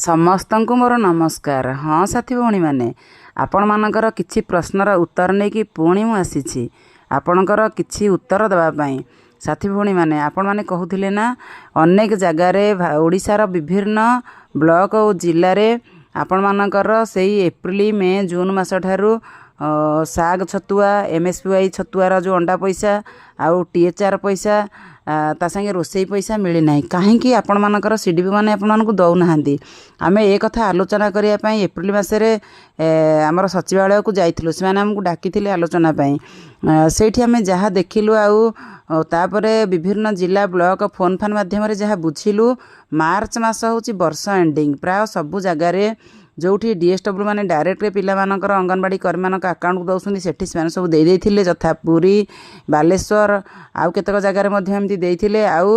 ସମସ୍ତଙ୍କୁ ମୋର ନମସ୍କାର। ହଁ ସାଥୀ ଭଉଣୀମାନେ, ଆପଣମାନଙ୍କର କିଛି ପ୍ରଶ୍ନର ଉତ୍ତର ନେଇକି ପୁଣି ମୁଁ ଆସିଛି ଆପଣଙ୍କର କିଛି ଉତ୍ତର ଦେବା ପାଇଁ। ସାଥୀ ଭଉଣୀମାନେ, ଆପଣମାନେ କହୁଥିଲେ ନା ଅନେକ ଜାଗାରେ ଓଡ଼ିଶାର ବିଭିନ୍ନ ବ୍ଲକ ଓ ଜିଲ୍ଲାରେ ଆପଣମାନଙ୍କର ସେଇ ଏପ୍ରିଲ ମେ ଜୁନ ମାସ ଠାରୁ ଶାଗ ଛତୁଆ MSPY ଛତୁଆର ଯେଉଁ ଅଣ୍ଡା ପଇସା ଆଉ THR ପଇସା ତା ସାଙ୍ଗେ ରୋଷେଇ ପଇସା ମିଳିନାହିଁ। କାହିଁକି ଆପଣମାନଙ୍କର CDP ମାନେ ଆପଣମାନଙ୍କୁ ଦେଉନାହାନ୍ତି? ଆମେ ଏ କଥା ଆଲୋଚନା କରିବା ପାଇଁ ଏପ୍ରିଲ ମାସରେ ଆମର ସଚିବାଳୟକୁ ଯାଇଥିଲୁ। ସେମାନେ ଆମକୁ ଡାକିଥିଲେ ଆଲୋଚନା ପାଇଁ। ସେଇଠି ଆମେ ଯାହା ଦେଖିଲୁ ଆଉ ତାପରେ ବିଭିନ୍ନ ଜିଲ୍ଲା ବ୍ଲକ ଫୋନ୍ ମାଧ୍ୟମରେ ଯାହା ବୁଝିଲୁ, ମାର୍ଚ୍ଚ ମାସ ହେଉଛି ବର୍ଷ ଏଣ୍ଡିଙ୍ଗ। ପ୍ରାୟ ସବୁ ଜାଗାରେ ଯେଉଁଠି DSW ମାନେ ଡାଇରେକ୍ଟରେ ପିଲାମାନଙ୍କର ଅଙ୍ଗନବାଡ଼ି କର୍ମୀମାନଙ୍କ ଆକାଉଣ୍ଟକୁ ଦେଉଛନ୍ତି ସେଠି ସେମାନେ ସବୁ ଦେଇଥିଲେ, ଯଥା ପୁରୀ, ବାଲେଶ୍ୱର ଆଉ କେତେକ ଜାଗାରେ ମଧ୍ୟ ଏମିତି ଦେଇଥିଲେ। ଆଉ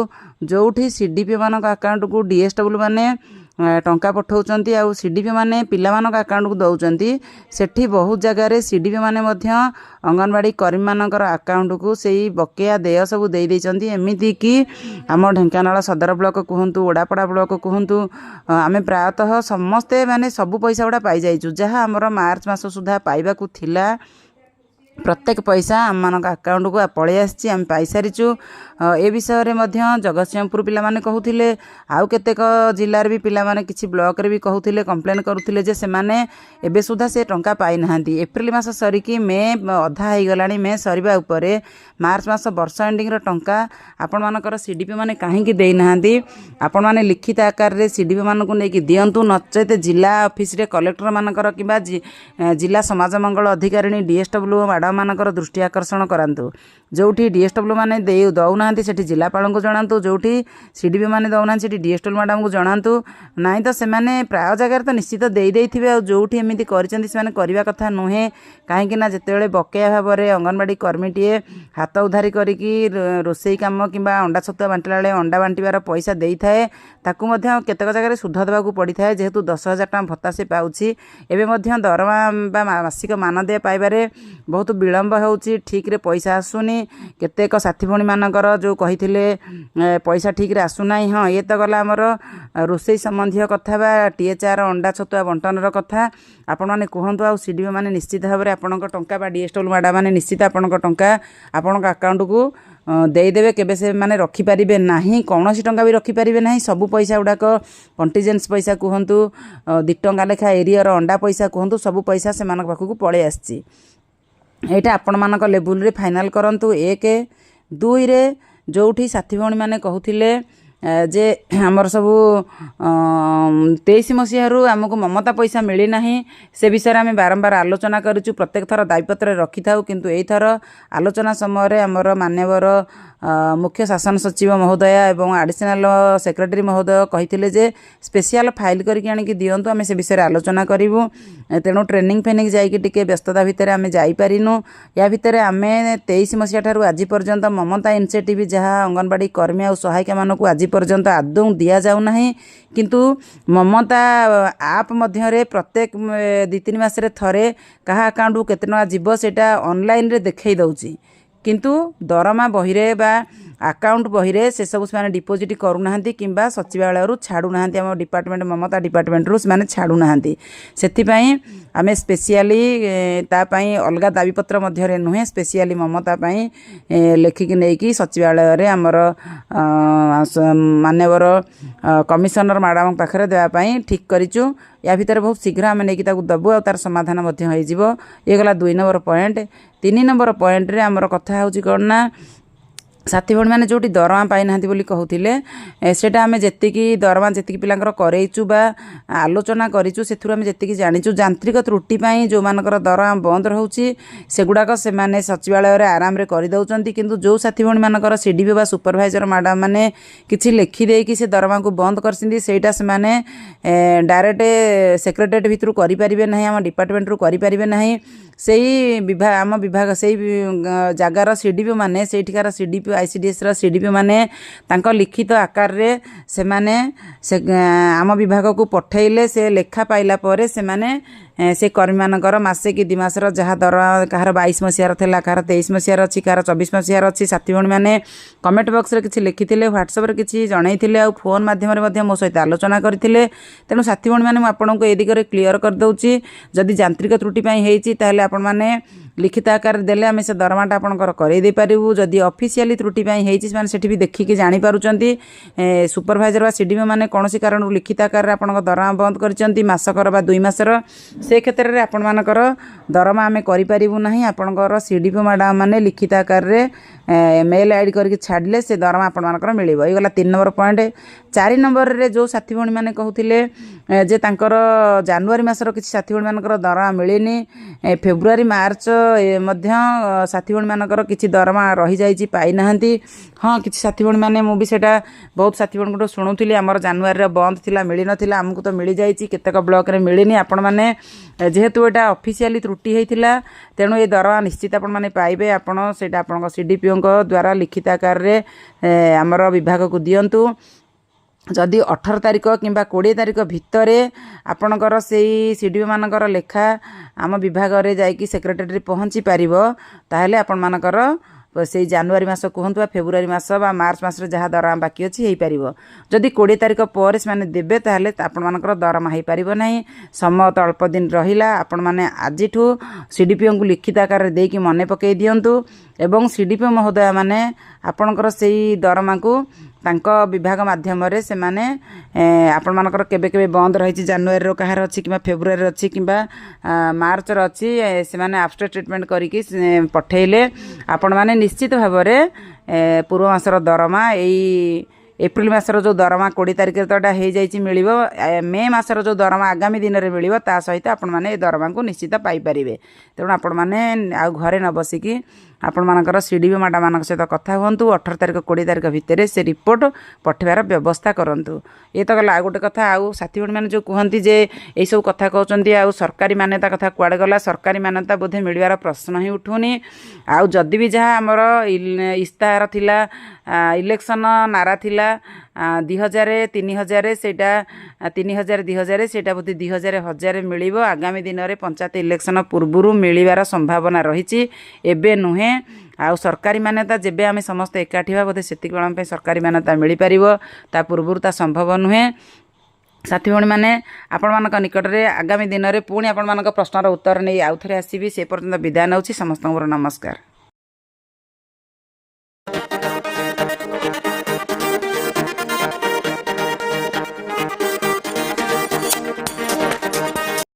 ଯେଉଁଠି CDP ମାନଙ୍କ ଆକାଉଣ୍ଟକୁ DSW ମାନେ ଟଙ୍କା ପଠାଉଛନ୍ତି ଆଉ CDP ମାନେ ପିଲାମାନଙ୍କ ଆକାଉଣ୍ଟକୁ ଦେଉଛନ୍ତି, ସେଠି ବହୁତ ଜାଗାରେ CDP ମାନେ ମଧ୍ୟ ଅଙ୍ଗନବାଡ଼ି କର୍ମୀମାନଙ୍କର ଆକାଉଣ୍ଟକୁ ସେଇ ବକେୟା ଦେୟ ସବୁ ଦେଇଛନ୍ତି। ଏମିତିକି ଆମ ଢେଙ୍କାନାଳ ସଦର ବ୍ଲକ କୁହନ୍ତୁ, ଓଡ଼ାପଡ଼ା ବ୍ଲକ କୁହନ୍ତୁ, ଆମେ ପ୍ରାୟତଃ ସମସ୍ତେ ମାନେ ସବୁ ପଇସା ଗୁଡ଼ା ପାଇଯାଇଛୁ। ଯାହା ଆମର ମାର୍ଚ୍ଚ ମାସ ସୁଦ୍ଧା ପାଇବାକୁ ଥିଲା ପ୍ରତ୍ୟେକ ପଇସା ଆମମାନଙ୍କ ଆକାଉଣ୍ଟକୁ ପଳେଇ ଆସିଛି, ଆମେ ପାଇସାରିଛୁ। ଏ ବିଷୟରେ ମଧ୍ୟ ଜଗତସିଂହପୁର ପିଲାମାନେ କହୁଥିଲେ, ଆଉ କେତେକ ଜିଲ୍ଲାରେ ବି ପିଲାମାନେ କିଛି ବ୍ଲକରେ ବି କହୁଥିଲେ, କମ୍ପ୍ଲେନ୍ କରୁଥିଲେ ଯେ ସେମାନେ ଏବେ ସୁଦ୍ଧା ସେ ଟଙ୍କା ପାଇନାହାନ୍ତି। ଏପ୍ରିଲ ମାସ ସରିକି ମେ ଅଧା ହେଇଗଲାଣି, ମେ ସରିବା ଉପରେ। ମାର୍ଚ୍ଚ ମାସ ବର୍ଷ ଏଣ୍ଡିଙ୍ଗର ଟଙ୍କା ଆପଣମାନଙ୍କର CDP ମାନେ କାହିଁକି ଦେଇନାହାନ୍ତି? ଆପଣମାନେ ଲିଖିତ ଆକାରରେ CDP ମାନଙ୍କୁ ନେଇକି ଦିଅନ୍ତୁ, ନଚେତ ଜିଲ୍ଲା ଅଫିସରେ କଲେକ୍ଟର ମାନଙ୍କର କିମ୍ବା ଜିଲ୍ଲା ସମାଜ ମଙ୍ଗଳ ଅଧିକାରିଣୀ DSW ମାନଙ୍କର ଦୃଷ୍ଟି ଆକର୍ଷଣ କରାନ୍ତୁ। ଯେଉଁଠି DSW ମାନେ ଦେଉନାହାନ୍ତି ସେଠି ଜିଲ୍ଲାପାଳଙ୍କୁ ଜଣାନ୍ତୁ, ଯେଉଁଠି CDP ମାନେ ଦେଉନାହାନ୍ତି ସେଠି DSW ମ୍ୟାଡ଼ାମଙ୍କୁ ଜଣାନ୍ତୁ। ନାହିଁ ତ ସେମାନେ ପ୍ରାୟ ଜାଗାରେ ତ ନିଶ୍ଚିତ ଦେଇଥିବେ, ଆଉ ଯେଉଁଠି ଏମିତି କରିଛନ୍ତି ସେମାନେ କରିବା କଥା ନୁହେଁ। କାହିଁକି ନା ଯେତେବେଳେ ବକେୟା ଭାବରେ ଅଙ୍ଗନବାଡ଼ି କର୍ମୀଟିଏ ହାତ ଉଧାରି କରିକି ରୋଷେଇ କାମ କିମ୍ବା ଅଣ୍ଡା ଛତୁଆ ବାଣ୍ଟିଲା ବେଳେ ଅଣ୍ଡା ବାଣ୍ଟିବାର ପଇସା ଦେଇଥାଏ, ତାକୁ ମଧ୍ୟ କେତେକ ଜାଗାରେ ସୁଧ ଦେବାକୁ ପଡ଼ିଥାଏ। ଯେହେତୁ 10,000 ଟଙ୍କା ଭତ୍ତା ସେ ପାଉଛି, ଏବେ ମଧ୍ୟ ଦରମା ବା ମାସିକ ମାନଦେୟ ପାଇବାରେ ବହୁତ ବିଳମ୍ବ ହେଉଛି, ଠିକ୍ରେ ପଇସା ଆସୁନି। କେତେକ ସାଥୀ ଭଉଣୀମାନଙ୍କର ଯେଉଁ କହିଥିଲେ ପଇସା ଠିକ୍ରେ ଆସୁନାହିଁ। ହଁ, ଇଏ ତ ଗଲା ଆମର ରୋଷେଇ ସମ୍ବନ୍ଧୀୟ କଥା ବା THR ଅଣ୍ଡା ଛତୁଆ ବଣ୍ଟନର କଥା। ଆପଣମାନେ କୁହନ୍ତୁ, ଆଉ CDP ମାନେ ନିଶ୍ଚିତ ଭାବରେ ଆପଣଙ୍କ ଟଙ୍କା ବା DSW ମ୍ୟାଡ଼ାମ ମାନେ ନିଶ୍ଚିତ ଆପଣଙ୍କ ଟଙ୍କା ଆପଣଙ୍କ ଆକାଉଣ୍ଟକୁ ଦେଇଦେବେ। କେବେ ସେମାନେ ରଖିପାରିବେ ନାହିଁ, କୌଣସି ଟଙ୍କା ବି ରଖିପାରିବେ ନାହିଁ। ସବୁ ପଇସା ଗୁଡ଼ାକ କଣ୍ଟିଜେନ୍ସ ପଇସା କୁହନ୍ତୁ, 2 ଟଙ୍କା ଲେଖା ଏରିଆର ଅଣ୍ଡା ପଇସା କୁହନ୍ତୁ, ସବୁ ପଇସା ସେମାନଙ୍କ ପାଖକୁ ପଳେଇ ଆସିଛି। ଏଇଟା ଆପଣମାନଙ୍କ ଲେବୁଲରେ ଫାଇନାଲ୍ କରନ୍ତୁ। 1 2ରେ ଯେଉଁଠି ସାଥୀ ଭଉଣୀମାନେ କହୁଥିଲେ ଯେ ଆମର ସବୁ 23 ମସିହାରୁ ଆମକୁ ମମତା ପଇସା ମିଳିନାହିଁ, ସେ ବିଷୟରେ ଆମେ ବାରମ୍ବାର ଆଲୋଚନା କରିଛୁ, ପ୍ରତ୍ୟେକ ଥର ଦାବିପତ୍ରରେ ରଖିଥାଉ। କିନ୍ତୁ ଏଇଥର ଆଲୋଚନା ସମୟରେ ଆମର ମାନ୍ୟବର ମୁଖ୍ୟ ଶାସନ ସଚିବ ମହୋଦୟା ଏବଂ ଆଡ଼ିସନାଲ ସେକ୍ରେଟାରୀ ମହୋଦୟ କହିଥିଲେ ଯେ ସ୍ପେଶିଆଲ ଫାଇଲ୍ କରିକି ଆଣିକି ଦିଅନ୍ତୁ, ଆମେ ସେ ବିଷୟରେ ଆଲୋଚନା କରିବୁ। ତେଣୁ ଟ୍ରେନିଂ ଯାଇକି ଟିକେ ବ୍ୟସ୍ତତା ଭିତରେ ଆମେ ଯାଇପାରିନୁ। ୟା ଭିତରେ ଆମେ 23 ମସିହା ଠାରୁ ଆଜି ପର୍ଯ୍ୟନ୍ତ ମମତା ଇନିସିଏଟିଭ୍ ଯାହା ଅଙ୍ଗନବାଡ଼ି କର୍ମୀ ଆଉ ସହାୟିକାମାନଙ୍କୁ ଆଜି ପର୍ଯ୍ୟନ୍ତ ଆଦୌ ଦିଆଯାଉନାହିଁ। କିନ୍ତୁ ମମତା ଆପ୍ ମଧ୍ୟରେ ପ୍ରତ୍ୟେକ 2-3 ମାସରେ ଥରେ କାହା ଆକାଉଣ୍ଟକୁ କେତେ ଟଙ୍କା ଯିବ ସେଇଟା ଅନଲାଇନରେ ଦେଖେଇ ଦେଉଛି, କିନ୍ତୁ ଦରମା ବହିରେ ବା ଆକାଉଣ୍ଟ ବହିରେ ସେସବୁ ସେମାନେ ଡିପୋଜିଟ୍ କରୁନାହାନ୍ତି କିମ୍ବା ସଚିବାଳୟରୁ ଛାଡ଼ୁନାହାନ୍ତି। ଆମ ଡିପାର୍ଟମେଣ୍ଟ ମମତା ଡିପାର୍ଟମେଣ୍ଟରୁ ସେମାନେ ଛାଡ଼ୁନାହାନ୍ତି। ସେଥିପାଇଁ ଆମେ ସ୍ପେସିଆଲି ତା ପାଇଁ ଅଲଗା ଦାବିପତ୍ର ମଧ୍ୟରେ ନୁହେଁ, ସ୍ପେସିଆଲି ମମତା ପାଇଁ ଲେଖିକି ନେଇକି ସଚିବାଳୟରେ ଆମର ମାନ୍ୟବର କମିଶନର ମ୍ୟାଡ଼ାମଙ୍କ ପାଖରେ ଦେବା ପାଇଁ ଠିକ୍ କରିଛୁ। ୟା ଭିତରେ ବହୁତ ଶୀଘ୍ର ଆମେ ନେଇକି ତାକୁ ଦେବୁ, ଆଉ ତାର ସମାଧାନ ମଧ୍ୟ ହୋଇଯିବ। ଇଏ ଗଲା 2 ନମ୍ବର ପଏଣ୍ଟ। 3 ନମ୍ବର ପଏଣ୍ଟରେ ଆମର କଥା ହେଉଛି କ'ଣ ନା, ସାଥୀ ଭଉଣୀମାନେ ଯେଉଁଠି ଦରମା ପାଇନାହାନ୍ତି ବୋଲି କହୁଥିଲେ, ସେଇଟା ଆମେ ଯେତିକି ଦରମା ଯେତିକି ପିଲାଙ୍କର କରେଇଛୁ ବା ଆଲୋଚନା କରିଛୁ, ସେଥିରୁ ଆମେ ଯେତିକି ଜାଣିଛୁ, ଯାନ୍ତ୍ରିକ ତ୍ରୁଟି ପାଇଁ ଯେଉଁମାନଙ୍କର ଦରମା ବନ୍ଦ ରହୁଛି ସେଗୁଡ଼ାକ ସେମାନେ ସଚିବାଳୟରେ ଆରାମରେ କରିଦେଉଛନ୍ତି। କିନ୍ତୁ ଯେଉଁ ସାଥୀ ଭଉଣୀମାନଙ୍କର CDP ବା ସୁପରଭାଇଜର ମ୍ୟାଡ଼ାମ ମାନେ କିଛି ଲେଖିଦେଇକି ସେ ଦରମାକୁ ବନ୍ଦ କରିଛନ୍ତି, ସେଇଟା ସେମାନେ ଡାଇରେକ୍ଟ ସେକ୍ରେଟାରିଏଟ୍ ଭିତରୁ କରିପାରିବେ ନାହିଁ, ଆମ ଡିପାର୍ଟମେଣ୍ଟରୁ କରିପାରିବେ ନାହିଁ। ସେଇ ଆମ ବିଭାଗ ସେଇ ଜାଗାର CDP ମାନେ ସେଇଠିକାର CDP ICDS CDP मैंने लिखित आकार रे से माने से आम विभाग को पठेले से लेखा पाइला परे से माने से कर्मी मानकर मासे कि 2 मासर जहाँ दर कहार 22 मसीहार था कहार 23 मसीहार अच्छी कहार 24 मसीहार अच्छी साथी भाई मैंने कमेंट बॉक्स रे किछि लिखिथिले व्हाट्सएप रे किछि जणैथिले आ फोन माध्यम रे मध्य मो सहित आलोचना करथिले तेणु साथी भाई मैंने आपन को ए दिगरे क्लियर कर दउची जदि यांत्रिक त्रुटि पई हेची ताले आपन माने लिखित आकार देले आम से दरमाटा आपंकर कर पारू जदि ऑफिशियली त्रुटि होती से भी देखिकी जापी सुपरभाइजर व सीडीओ मैंने कौन कारण लिखित आकार आप दरमा बंद कर मासकर 2 मासर से क्षेत्र में आपर दरमा आम करूँ ना आपंकर सीडीओ मैडम मैंने लिखित आकार मेल आईडी करके छाड़े से दरमा आपर मिल गला 3 नंबर पॉइंट 4 नंबर रे जो साथी भाई मैंने कहते जे तांकर जनवरी मासर किसी साथी भाई मानकर दरमा मिलनी फेब्रुआरी मार्च मध्य साथी भाई मानकर किसी दरमा रही जाइए पाई नाहंती हाँ किसी साथी भाई मैंने मुझे बहुत साथी भाई शुणुली आमर जनवरी बंद थिला मिल नाला आमको तो मिल जाइए केतेक ब्लॉक रे मिलनी आपण मैंने जेहेतु यहाँ ऑफिशियली त्रुटि होता तेणु ये दरमा निश्चित आपण मैंने पाइबे आपण से सीडीपीओ द्वारा लिखित आकार रे आमर विभाग को दिंतु जदि 18 तारिख कि 20 तारिख भितर आपणकर से सीडीओ मानकर लेखा आम विभाग रे जाइकी सेक्रेटेरी पहुँची पार ताहले आपण मानकर से जनवरी मास कहतु फेब्रुआरी मास मार्च मास जहाँ दरमा बाकी अच्छी हो पार जदि 20 तारिख पर से देवे ताहले आपणकर दरमा हो पार ना समय तो अल्प दिन रहा आपण मैंने आज सीडीपीओ को लिखित आकार देकी मन पकई दिंतु एवं सीडीपीओ महोदय मैंने आपणकर से दरमा को तांको विभाग माध्यम रे से माने आपण मानकर केबे केबे बंद रही जनवरी कहार अच्छी कि फेब्रुआरी अच्छी कि मार्च अच्छी से माने एब्स्ट्रैक्ट ट्रीटमेंट करके पठेले आपण माने निश्चित भाव में पूर्व मासर दरमा यही एप्रिल मासर जो दरमा 20 तारिख तो हो जाइए मिल मे मासर जो दरमा आगामी दिन में मिल ता सहित आपण माने दरमा को निश्चित पाइपर तेणु आपण माने आ घरे न बसिकी आपण मानकर सीडीओ मैडम मान सहित कथा हूँ 18 तारिख 20 तारिख भितर से रिपोर्ट पठेबार व्यवस्था करूँ ये तो गला गोटे कथा आउ साथी भाई मैंने जो कहती जे यही सब कथा कहते आउ सरकारी मान्यता कथा कुआड़े गला सरकारी मान्यता बोधे मिलवार प्रश्न ही उठुनी आउ जदि भी जहाँ आमर इस्ताहार थिला इलेक्शन नारा थिला 2000 3000 सेटा 3000 2000 सेटा बोधे 2000 मिल आगामी दिन में पंचायत इलेक्शन पूर्व मिलवार संभावना रही एबे नुहे आ सरकारी मान्यता जेबे आम समस्त एकाठी हाँ बोधे से सरकारी मान्यता मिल पार ता पूर्व ता संभव नुहे साथी भाई मैंने आपण मान निकट में आगामी दिन में पुणी आपण मान प्रश्नर उत्तर नहीं आउ थे आसबि से पर्यंत विदाय नौछि समस्त नमस्कार।